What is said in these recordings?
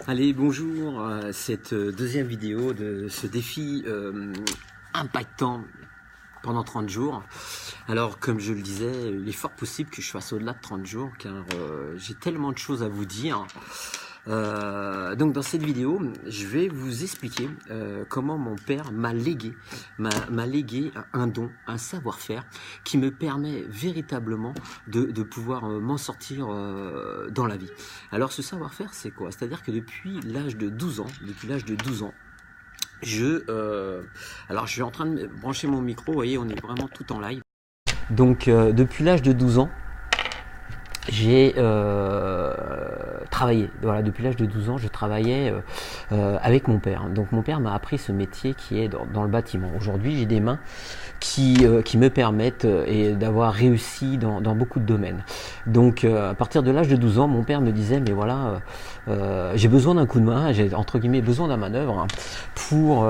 Allez, bonjour, cette deuxième vidéo de ce défi impactant pendant 30 jours. Alors, comme je le disais, il est fort possible que je fasse au-delà de 30 jours, car j'ai tellement de choses à vous dire. Donc dans cette vidéo, je vais vous expliquer comment mon père m'a légué un don, un savoir-faire qui me permet véritablement de pouvoir m'en sortir dans la vie. Alors ce savoir-faire, c'est quoi? C'est-à-dire que depuis l'âge de 12 ans, alors je suis en train de brancher mon micro, vous voyez, on est vraiment tout en live. Donc depuis l'âge de 12 ans, j'ai travaillé. Voilà, depuis l'âge de 12 ans, je travaillais avec mon père. Donc mon père m'a appris ce métier qui est dans le bâtiment. Aujourd'hui, j'ai des mains qui me permettent d'avoir réussi dans beaucoup de domaines. Donc à partir de l'âge de 12 ans, mon père me disait, mais voilà, j'ai besoin d'un coup de main, j'ai entre guillemets besoin d'un manœuvre pour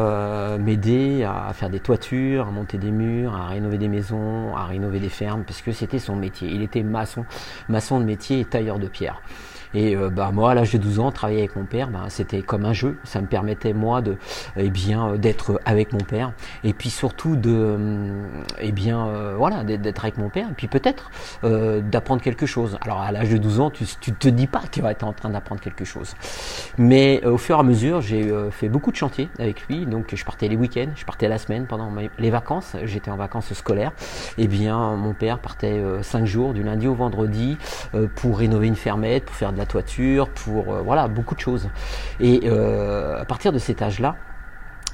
m'aider à faire des toitures, à monter des murs, à rénover des maisons, à rénover des fermes, parce que c'était son métier. Il était maçon de métier et tailleur de pierre. Et moi, à l'âge de 12 ans, travailler avec mon père, c'était comme un jeu. Ça me permettait, moi, d'être avec mon père. Et puis surtout, d'être avec mon père. Et puis peut-être d'apprendre quelque chose. Alors, à l'âge de 12 ans, tu te dis pas que tu vas être en train d'apprendre quelque chose. Mais au fur et à mesure, j'ai fait beaucoup de chantiers avec lui. Donc, je partais les week-ends, je partais la semaine pendant les vacances. J'étais en vacances scolaires. Et bien, mon père partait 5 jours, du lundi au vendredi, pour rénover une fermette, pour faire de la toiture, pour beaucoup de choses. Et à partir de cet âge-là,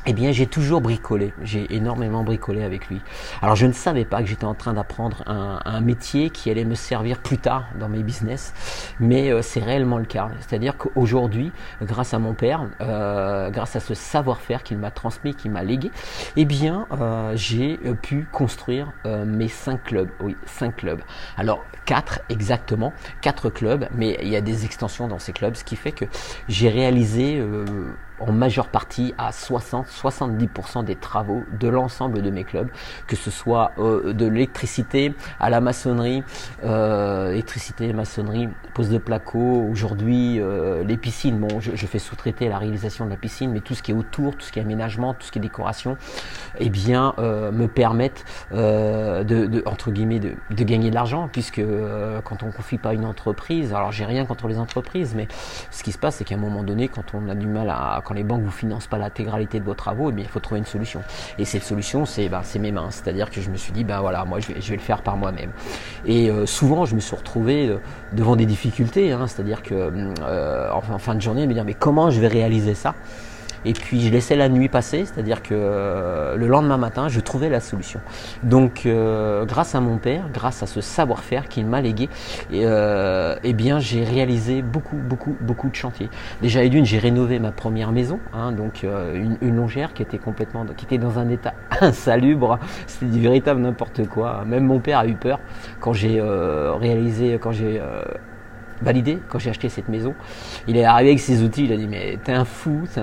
eh bien, j'ai toujours bricolé. J'ai énormément bricolé avec lui. Alors, je ne savais pas que j'étais en train d'apprendre un métier qui allait me servir plus tard dans mes business, mais c'est réellement le cas. C'est-à-dire qu'aujourd'hui, grâce à mon père, grâce à ce savoir-faire qu'il m'a transmis, qu'il m'a légué, eh bien, j'ai pu construire mes 5 clubs. Oui, 5 clubs. Alors, 4 exactement, 4 clubs, mais il y a des extensions dans ces clubs, ce qui fait que j'ai réalisé en majeure partie à 60-70% des travaux de l'ensemble de mes clubs, que ce soit de l'électricité à la maçonnerie, électricité, maçonnerie, pose de placo, aujourd'hui les piscines, bon je fais sous-traiter la réalisation de la piscine, mais tout ce qui est autour, tout ce qui est aménagement, tout ce qui est décoration, eh bien me permettent entre guillemets de gagner de l'argent, puisque quand on confie pas une entreprise, alors j'ai rien contre les entreprises, mais ce qui se passe c'est qu'à un moment donné, quand on a du mal quand les banques vous financent pas l'intégralité de vos travaux, eh bien il faut trouver une solution. Et cette solution, c'est mes mains. C'est-à-dire que je me suis dit, moi je vais le faire par moi-même. Et souvent, je me suis retrouvé devant des difficultés. C'est-à-dire que en fin de journée, je me dire, mais comment je vais réaliser ça? Et puis je laissais la nuit passer, c'est-à-dire que le lendemain matin, je trouvais la solution. Donc grâce à mon père, grâce à ce savoir-faire qu'il m'a légué, eh bien j'ai réalisé beaucoup de chantiers. Déjà j'ai rénové ma première maison, donc une longère qui était dans un état insalubre, c'était du véritable n'importe quoi. Même mon père a eu peur quand j'ai validé, quand j'ai acheté cette maison. Il est arrivé avec ses outils, il a dit, mais t'es un fou. J'ai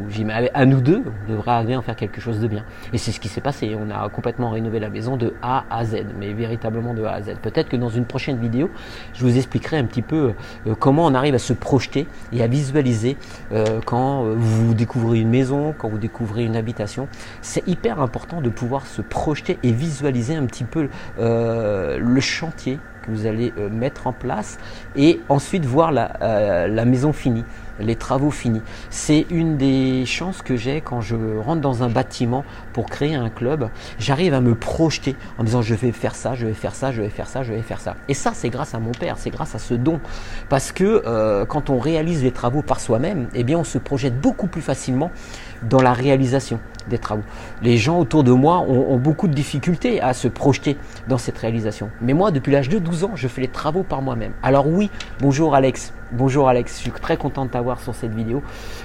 dit, mais à nous deux, on devrait arriver à en faire quelque chose de bien. Et c'est ce qui s'est passé. On a complètement rénové la maison de A à Z, mais véritablement de A à Z. Peut-être que dans une prochaine vidéo, je vous expliquerai un petit peu comment on arrive à se projeter et à visualiser quand vous découvrez une maison, quand vous découvrez une habitation. C'est hyper important de pouvoir se projeter et visualiser un petit peu le chantier que vous allez mettre en place et ensuite voir la maison finie, les travaux finis. C'est une des chances que j'ai quand je rentre dans un bâtiment pour créer un club. J'arrive à me projeter en me disant je vais faire ça, je vais faire ça, je vais faire ça, je vais faire ça. Et ça, c'est grâce à mon père, c'est grâce à ce don. Parce que quand on réalise les travaux par soi-même, eh bien on se projette beaucoup plus facilement dans la réalisation des travaux. Les gens autour de moi ont beaucoup de difficultés à se projeter dans cette réalisation. Mais moi, depuis l'âge de 12 ans, je fais les travaux par moi-même. Alors oui, bonjour Alex. Bonjour Alex, je suis très content de t'avoir sur cette vidéo.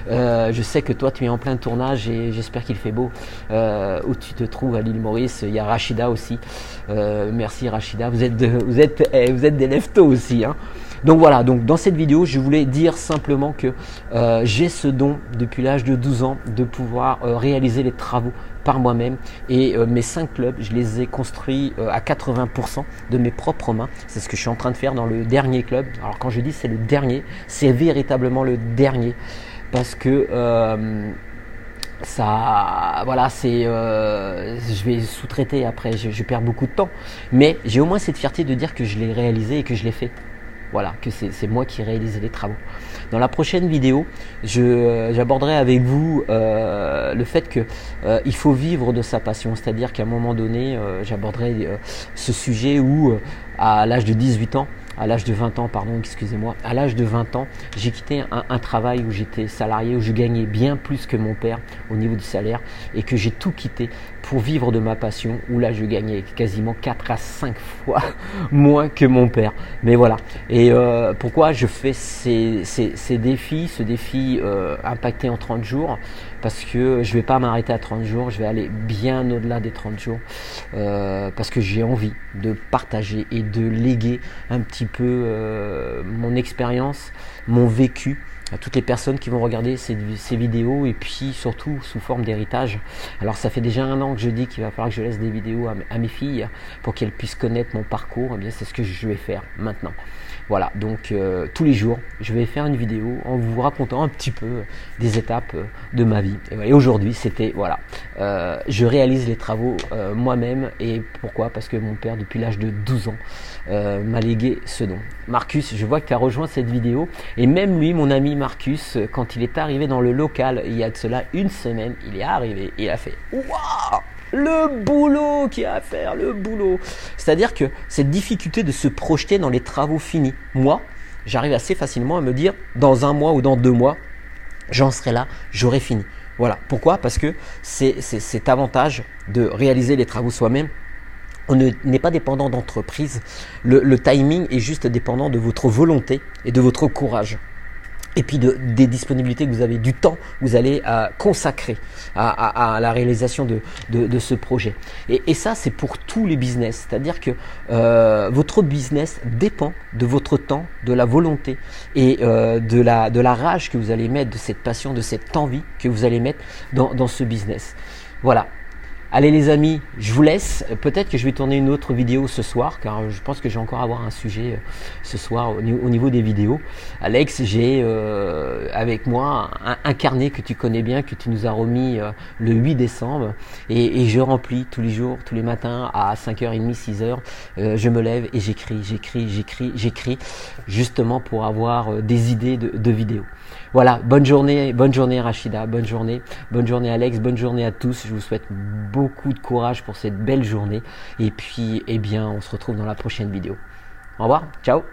Je sais que toi tu es en plein tournage et j'espère qu'il fait beau où tu te trouves à l'île Maurice. Il y a Rachida aussi. Merci Rachida, vous êtes des leftos aussi. Donc voilà, donc dans cette vidéo, je voulais dire simplement que j'ai ce don depuis l'âge de 12 ans de pouvoir réaliser les travaux par moi-même et mes 5 clubs, je les ai construits à 80% de mes propres mains. C'est ce que je suis en train de faire dans le dernier club. Alors quand je dis c'est le dernier, c'est véritablement le dernier parce que voilà, je vais sous-traiter après, je perds beaucoup de temps, mais j'ai au moins cette fierté de dire que je l'ai réalisé et que je l'ai fait. Voilà, que c'est moi qui ai réalisé les travaux. Dans la prochaine vidéo, j'aborderai avec vous le fait que il faut vivre de sa passion. C'est-à-dire qu'à un moment donné, j'aborderai ce sujet où à l'âge de 18 ans, à l'âge de 20 ans, pardon, excusez-moi, à l'âge de 20 ans, j'ai quitté un travail où j'étais salarié, où je gagnais bien plus que mon père au niveau du salaire et que j'ai tout quitté pour vivre de ma passion, où là je gagnais quasiment 4 à 5 fois moins que mon père. Mais voilà. Et pourquoi je fais ces défis, ce défi impacté en 30 jours? Parce que je ne vais pas m'arrêter à 30 jours, je vais aller bien au-delà des 30 jours parce que j'ai envie de partager et de léguer un petit peu mon expérience, mon vécu à toutes les personnes qui vont regarder ces vidéos et puis surtout sous forme d'héritage. Alors ça fait déjà 1 an que je dis qu'il va falloir que je laisse des vidéos à mes filles pour qu'elles puissent connaître mon parcours. Eh bien c'est ce que je vais faire maintenant. Voilà, donc tous les jours, je vais faire une vidéo en vous racontant un petit peu des étapes de ma vie. Et aujourd'hui, c'était, voilà, je réalise les travaux moi-même. Et pourquoi? Parce que mon père, depuis l'âge de 12 ans, m'a légué ce don. Marcus, je vois que tu as rejoint cette vidéo. Et même lui, mon ami Marcus, quand il est arrivé dans le local, il y a de cela 1 semaine, il est arrivé et il a fait « Waouh !» Le boulot qu'il y a à faire, le boulot. C'est-à-dire que cette difficulté de se projeter dans les travaux finis. Moi, j'arrive assez facilement à me dire, dans 1 mois ou dans 2 mois, j'en serai là, j'aurai fini. Voilà. Pourquoi? Parce que c'est cet avantage de réaliser les travaux soi-même. On n'est pas dépendant d'entreprise. Le timing est juste dépendant de votre volonté et de votre courage. Et puis des disponibilités que vous avez, du temps que vous allez consacrer à la réalisation de ce projet. Et ça, c'est pour tous les business. C'est-à-dire que votre business dépend de votre temps, de la volonté et de la rage que vous allez mettre, de cette passion, de cette envie que vous allez mettre dans ce business. Voilà. Allez les amis, je vous laisse. Peut-être que je vais tourner une autre vidéo ce soir, car je pense que j'ai encore avoir un sujet ce soir au niveau des vidéos. Alex, j'ai avec moi un carnet que tu connais bien, que tu nous as remis le 8 décembre. Et je remplis tous les jours, tous les matins à 5h30, 6h. Je me lève et j'écris, justement pour avoir des idées de vidéos. Voilà, bonne journée Rachida, bonne journée Alex, bonne journée à tous. Je vous souhaite beaucoup de courage pour cette belle journée. Et puis, eh bien, on se retrouve dans la prochaine vidéo. Au revoir, ciao.